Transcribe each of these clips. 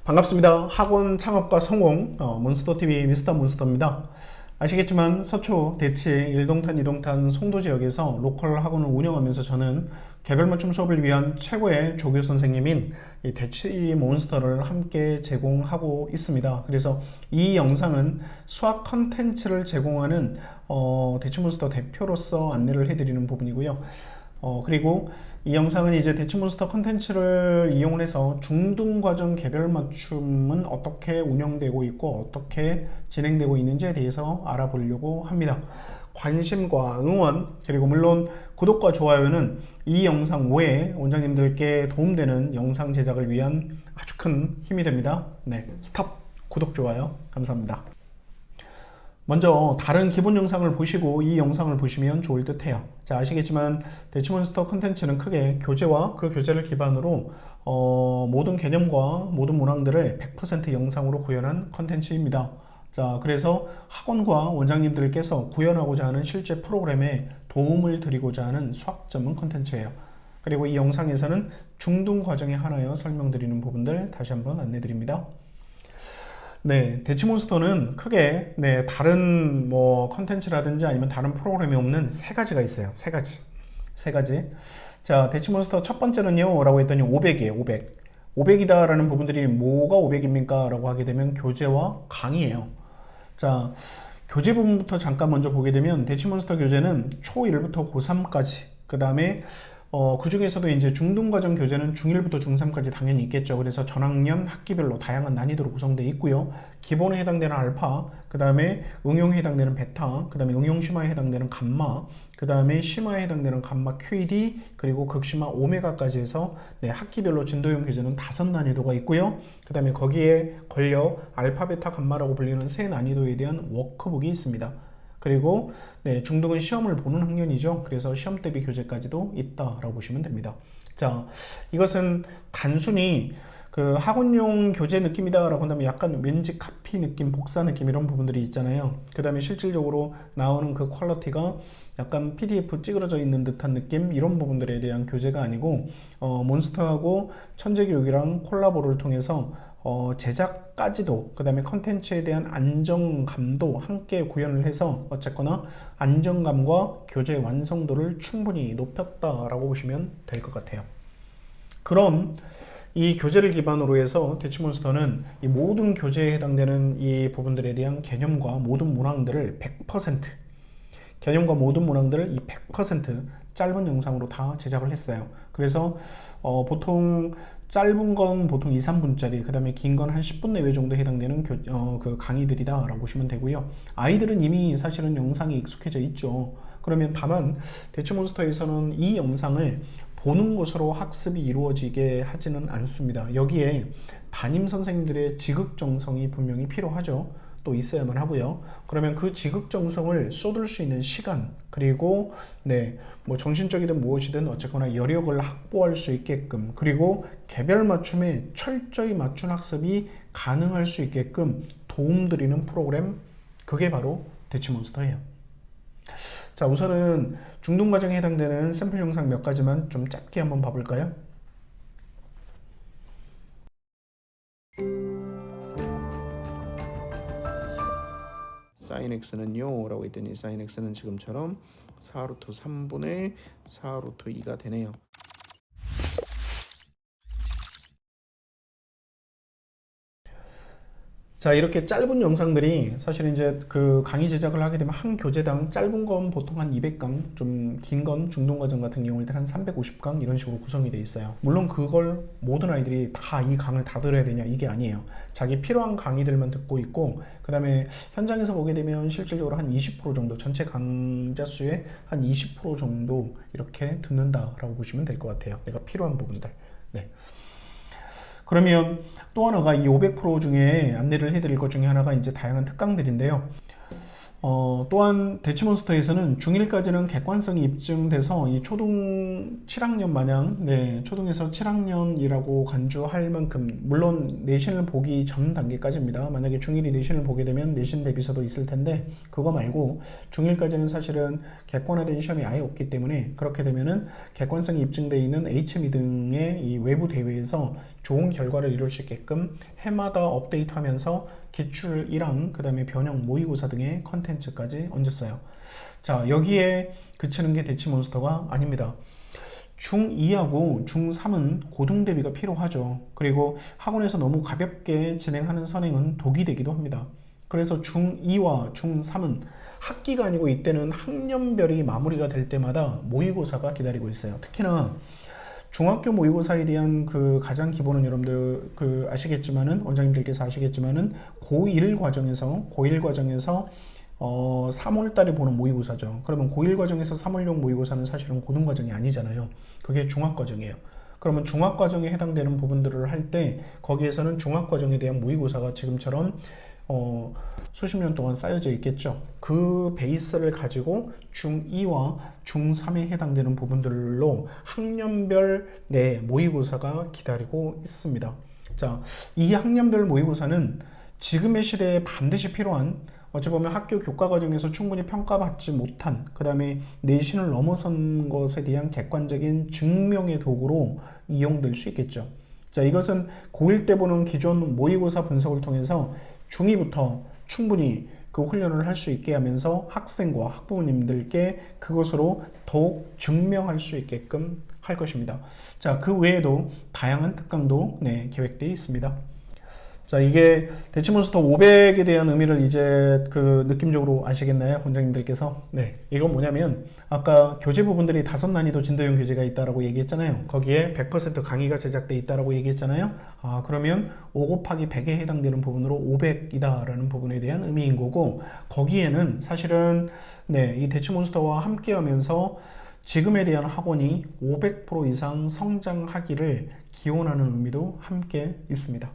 반갑습니다. 학원 창업과 성공 몬스터TV 미스터 몬스터입니다. 아시겠지만 서초, 대치, 1동탄, 2동탄 송도 지역에서 로컬 학원을 운영하면서 저는 개별 맞춤 수업을 위한 최고의 조교 선생님인 이 대치 몬스터를 함께 제공하고 있습니다. 그래서 이 영상은 수학 컨텐츠를 제공하는 대치 몬스터 대표로서 안내를 해드리는 부분이고요. 그리고 이 영상은 이제 대치몬스터 컨텐츠를 이용해서 중등과정 개별 맞춤은 어떻게 운영되고 있고 어떻게 진행되고 있는지에 대해서 알아보려고 합니다. 관심과 응원, 그리고 물론 구독과 좋아요는 이 영상 외에 원장님들께 도움되는 영상 제작을 위한 아주 큰 힘이 됩니다. 네, 스탑, 구독, 좋아요 감사합니다. 먼저 다른 기본 영상을 보시고 이 영상을 보시면 좋을 듯 해요. 자, 아시겠지만 대치몬스터 컨텐츠는 크게 교재와 그 교재를 기반으로 모든 개념과 모든 문항들을 100% 영상으로 구현한 컨텐츠입니다. 자, 그래서 학원과 원장님들께서 구현하고자 하는 실제 프로그램에 도움을 드리고자 하는 수학 전문 컨텐츠예요. 그리고 이 영상에서는 중등 과정에 한하여 설명드리는 부분들 다시 한번 안내드립니다. 네, 대치몬스터는 크게 다른 뭐 컨텐츠라든지 아니면 다른 프로그램이 없는 세 가지가 있어요. 세 가지. 자, 대치몬스터 첫 번째는요 라고 했더니 500이에요. 500이다 라는 부분들이 뭐가 500입니까 라고 하게 되면 교재와 강의예요. 자, 교재 부분부터 잠깐 먼저 보게 되면 대치몬스터 교재는 초1부터 고3까지, 그 다음에 그 중에서도 이제 중등과정 교재는 중1부터 중3까지 당연히 있겠죠. 그래서 전학년 학기별로 다양한 난이도로 구성되어 있고요. 기본에 해당되는 알파, 그 다음에 응용에 해당되는 베타, 그 다음에 응용 심화에 해당되는 감마, 그 다음에 심화에 해당되는 감마 QD, 그리고 극심화 오메가까지 해서 학기별로 진도형 교재는 5난이도가 있고요. 그 다음에 거기에 걸려 알파, 베타, 감마라고 불리는 세 난이도에 대한 워크북이 있습니다. 그리고 중등은 시험을 보는 학년이죠. 그래서 시험 대비 교재까지도 있다라고 보시면 됩니다. 자, 이것은 단순히 그 학원용 교재 느낌이다라고 한다면 약간 왠지 카피 느낌, 복사 느낌 이런 부분들이 있잖아요. 그 다음에 실질적으로 나오는 그 퀄리티가 약간 PDF 찌그러져 있는 듯한 느낌, 이런 부분들에 대한 교재가 아니고 몬스터하고 천재교육이랑 콜라보를 통해서 제작까지도, 그 다음에 컨텐츠에 대한 안정감도 함께 구현을 해서 어쨌거나 안정감과 교재 완성도를 충분히 높였다라고 보시면 될 것 같아요. 그럼 이 교재를 기반으로 해서 대치몬스터는 이 모든 교재에 해당되는 이 부분들에 대한 개념과 모든 문항들을 100% 개념과 모든 문항들을 이 100% 짧은 영상으로 다 제작을 했어요. 그래서 보통 짧은 건 보통 2, 3분짜리, 그 다음에 긴 건 한 10분 내외 정도 해당되는 그 강의들이다 라고 보시면 되고요. 아이들은 이미 사실은 영상이 익숙해져 있죠. 그러면 다만 대치몬스터에서는 이 영상을 보는 것으로 학습이 이루어지게 하지는 않습니다. 여기에 담임 선생님들의 지극정성이 분명히 필요하죠. 또 있어야만 하고요. 그러면 그 지극정성을 쏟을 수 있는 시간, 그리고 뭐 정신적이든 무엇이든 어쨌거나 여력을 확보할 수 있게끔, 그리고 개별 맞춤에 철저히 맞춘 학습이 가능할 수 있게끔 도움드리는 프로그램, 그게 바로 대치몬스터예요. 자, 우선은 중등과정에 해당되는 샘플 영상 몇 가지만 좀 짧게 한번 봐볼까요? sin x는요 라고 했더니 sin x는 지금처럼 4루트 3분의 4루트 2가 되네요. 자, 이렇게 짧은 영상들이 사실 이제 그 강의 제작을 하게 되면 한 교재당 짧은 건 보통 한 200강, 좀 긴 건 중등과정 같은 경우에는 한 350강 이런 식으로 구성이 돼 있어요. 물론 그걸 모든 아이들이 다 이 강을 다 들어야 되냐, 이게 아니에요. 자기 필요한 강의들만 듣고 있고, 그 다음에 현장에서 보게 되면 실질적으로 한 20% 정도, 전체 강좌 수의 한 20% 정도 이렇게 듣는다라고 보시면 될 것 같아요. 내가 필요한 부분들. 네. 그러면 또 하나가 이 500% 중에 안내를 해드릴 것 중에 하나가 이제 다양한 특강들인데요. 또한 대치몬스터에서는 중1까지는 객관성이 입증돼서 이 초등 7학년 마냥 초등에서 7학년이라고 간주할 만큼, 물론 내신을 보기 전 단계까지입니다. 만약에 중1이 내신을 보게 되면 내신 대비서도 있을 텐데, 그거 말고 중1까지는 사실은 객관화된 시험이 아예 없기 때문에, 그렇게 되면은 객관성이 입증되어 있는 HME 등의 이 외부 대회에서 좋은 결과를 이룰 수 있게끔 해마다 업데이트하면서 기출 1항, 그 다음에 변형 모의고사 등의 컨텐츠까지 얹었어요. 자, 여기에 그치는 게 대치몬스터가 아닙니다. 중2하고 중3은 고등 대비가 필요하죠. 그리고 학원에서 너무 가볍게 진행하는 선행은 독이 되기도 합니다. 그래서 중2와 중3은 학기가 아니고 이때는 학년별이 마무리가 될 때마다 모의고사가 기다리고 있어요. 특히나 중학교 모의고사에 대한 그 가장 기본은 여러분들 그 아시겠지만은, 원장님들께서 아시겠지만은 고1 과정에서 3월 달에 보는 모의고사죠. 그러면 고1 과정에서 3월용 모의고사는 사실은 고등 과정이 아니잖아요. 그게 중학 과정이에요. 그러면 중학 과정에 해당되는 부분들을 할 때 거기에서는 중학 과정에 대한 모의고사가 지금처럼 수십 년 동안 쌓여져 있겠죠. 그 베이스를 가지고 중2와 중3에 해당되는 부분들로 학년별 모의고사가 기다리고 있습니다. 자, 이 학년별 모의고사는 지금의 시대에 반드시 필요한, 어찌 보면 학교 교과 과정에서 충분히 평가받지 못한, 그 다음에 내신을 넘어선 것에 대한 객관적인 증명의 도구로 이용될 수 있겠죠. 자, 이것은 고1 때 보는 기존 모의고사 분석을 통해서 중2부터 충분히 그 훈련을 할 수 있게 하면서 학생과 학부모님들께 그것으로 더욱 증명할 수 있게끔 할 것입니다. 자, 그 외에도 다양한 특강도 계획되어 있습니다. 자, 이게 대치몬스터 500에 대한 의미를 이제 그 느낌적으로 아시겠나요? 원장님들께서. 이건 뭐냐면 아까 교재 부분들이 5난이도 진도형 교재가 있다라고 얘기했잖아요. 거기에 100% 강의가 제작되어 있다라고 얘기했잖아요. 그러면 5 곱하기 100에 해당되는 부분으로 500이다라는 부분에 대한 의미인 거고, 거기에는 사실은 이 대치몬스터와 함께 하면서 지금에 대한 학원이 500% 이상 성장하기를 기원하는 의미도 함께 있습니다.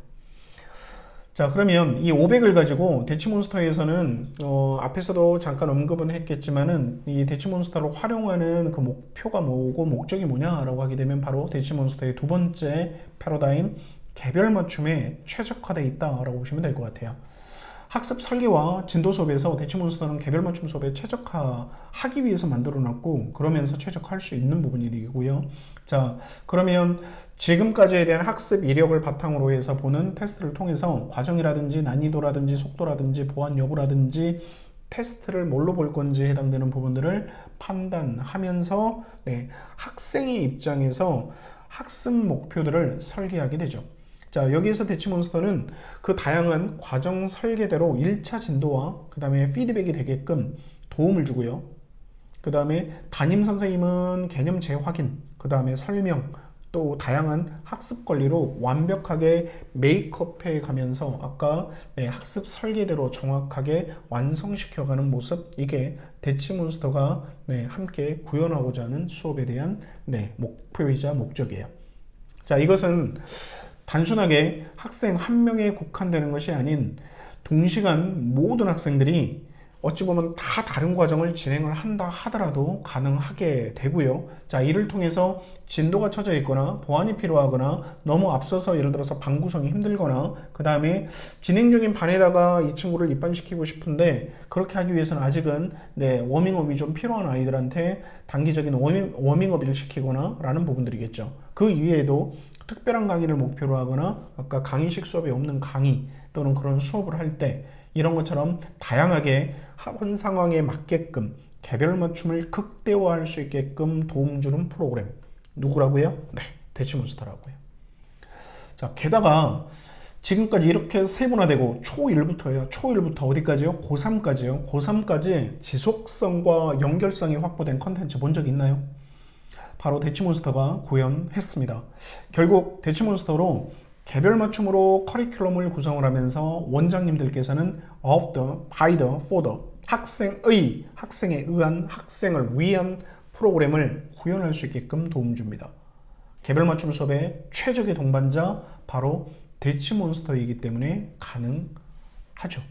자, 그러면 이 500을 가지고 대치몬스터에서는 앞에서도 잠깐 언급은 했겠지만은 이 대치몬스터를 활용하는 그 목표가 뭐고 목적이 뭐냐라고 하게 되면 바로 대치몬스터의 두 번째 패러다임, 개별 맞춤에 최적화되어 있다라고 보시면 될 것 같아요. 학습 설계와 진도 수업에서 대치몬스터는 개별 맞춤 수업에 최적화하기 위해서 만들어놨고, 그러면서 최적화할 수 있는 부분이 되고요. 자, 그러면 지금까지에 대한 학습 이력을 바탕으로 해서 보는 테스트를 통해서 과정이라든지 난이도라든지 속도라든지 보안 여부라든지 테스트를 뭘로 볼 건지 해당되는 부분들을 판단하면서 학생의 입장에서 학습 목표들을 설계하게 되죠. 자, 여기에서 대치몬스터는 그 다양한 과정 설계대로 1차 진도와 그 다음에 피드백이 되게끔 도움을 주고요. 그 다음에 담임 선생님은 개념 재확인, 그 다음에 설명, 또 다양한 학습 권리로 완벽하게 메이크업해 가면서 아까 학습 설계대로 정확하게 완성시켜가는 모습, 이게 대치몬스터가 함께 구현하고자 하는 수업에 대한 목표이자 목적이에요. 자, 이것은 단순하게 학생 한 명에 국한되는 것이 아닌 동시간 모든 학생들이 어찌 보면 다 다른 과정을 진행을 한다 하더라도 가능하게 되고요. 자, 이를 통해서 진도가 처져 있거나 보완이 필요하거나 너무 앞서서 예를 들어서 반 구성이 힘들거나 그 다음에 진행 중인 반에다가 이 친구를 입반시키고 싶은데 그렇게 하기 위해서는 아직은 워밍업이 좀 필요한 아이들한테 단기적인 워밍업을 시키거나 라는 부분들이겠죠. 그 이외에도 특별한 강의를 목표로 하거나 아까 강의식 수업이 없는 강의 또는 그런 수업을 할 때 이런 것처럼 다양하게 학원 상황에 맞게끔 개별 맞춤을 극대화할 수 있게끔 도움 주는 프로그램. 누구라고요? 대치몬스터라고요. 자, 게다가 지금까지 이렇게 세분화되고 초1부터요. 초1부터 어디까지요? 고3까지요. 고3까지 지속성과 연결성이 확보된 컨텐츠 본 적 있나요? 바로 대치몬스터가 구현했습니다. 결국 대치몬스터로 개별 맞춤으로 커리큘럼을 구성을 하면서 원장님들께서는 of the, by the, for the 학생에 의한, 학생을 위한 프로그램을 구현할 수 있게끔 도움 줍니다. 개별 맞춤 수업의 최적의 동반자 바로 대치몬스터이기 때문에 가능하죠.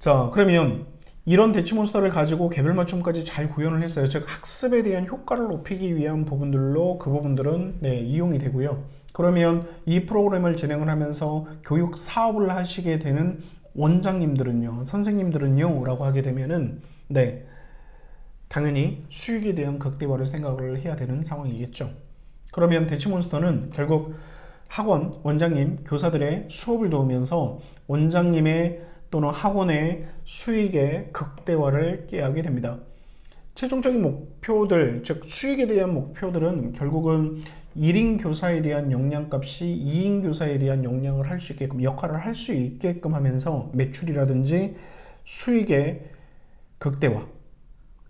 자, 그러면 이런 대치몬스터를 가지고 개별 맞춤까지 잘 구현을 했어요. 즉 학습에 대한 효과를 높이기 위한 부분들로 그 부분들은 이용이 되고요. 그러면 이 프로그램을 진행을 하면서 교육 사업을 하시게 되는 원장님들은요, 선생님들은요 라고 하게 되면은 당연히 수익에 대한 극대화를 생각을 해야 되는 상황이겠죠. 그러면 대치몬스터는 결국 학원, 원장님, 교사들의 수업을 도우면서 원장님의 또는 학원의 수익의 극대화를 꾀하게 됩니다. 최종적인 목표들, 즉 수익에 대한 목표들은 결국은 1인 교사에 대한 역량값이 2인 교사에 대한 역량을 할 수 있게끔, 역할을 할 수 있게끔 하면서 매출이라든지 수익의 극대화,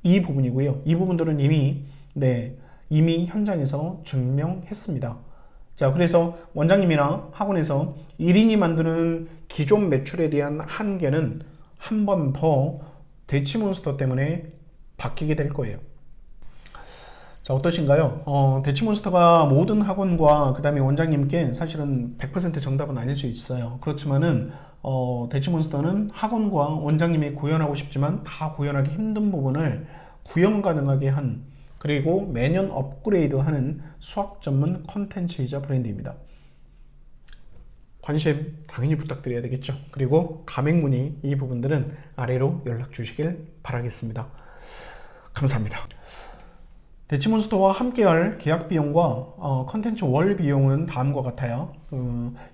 이 부분이고요. 이 부분들은 이미 현장에서 증명했습니다. 자, 그래서 원장님이나 학원에서 1인이 만드는 기존 매출에 대한 한계는 한 번 더 대치몬스터 때문에 바뀌게 될 거예요. 자, 어떠신가요? 대치몬스터가 모든 학원과 그 다음에 원장님께 사실은 100% 정답은 아닐 수 있어요. 그렇지만은 대치몬스터는 학원과 원장님이 구현하고 싶지만 다 구현하기 힘든 부분을 구현 가능하게 한, 그리고 매년 업그레이드하는 수학 전문 컨텐츠이자 브랜드입니다. 관심 당연히 부탁드려야 되겠죠. 그리고 가맹 문의 이 부분들은 아래로 연락 주시길 바라겠습니다. 감사합니다. 대치몬스터와 함께할 계약 비용과 컨텐츠 월 비용은 다음과 같아요.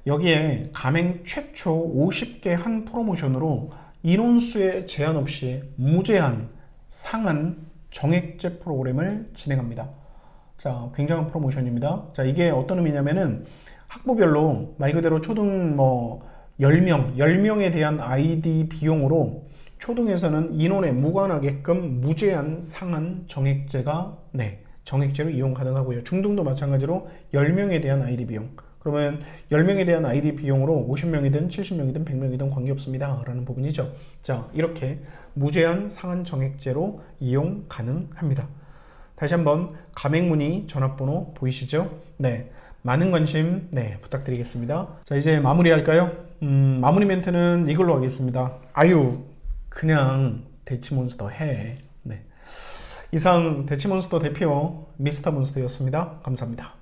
여기에 가맹 최초 50개 한 프로모션으로 인원수에 제한 없이 무제한 상한 정액제 프로그램을 진행합니다. 자, 굉장한 프로모션입니다. 자, 이게 어떤 의미냐면은 학부별로 말 그대로 초등 10명에 대한 아이디 비용으로 초등에서는 인원에 무관하게끔 무제한 상한 정액제가 정액제로 이용 가능하고요. 중등도 마찬가지로 10명에 대한 아이디 비용. 그러면 10명에 대한 아이디 비용으로 50명이든 70명이든 100명이든 관계없습니다 라는 부분이죠. 자, 이렇게 무제한 상한 정액제로 이용 가능합니다. 다시 한번 가맹 문의 전화번호 보이시죠? 많은 관심 부탁드리겠습니다. 자, 이제 마무리할까요? 마무리 멘트는 이걸로 하겠습니다. 아유, 그냥 대치몬스터 해. 이상 대치몬스터 대표 미스터몬스터였습니다. 감사합니다.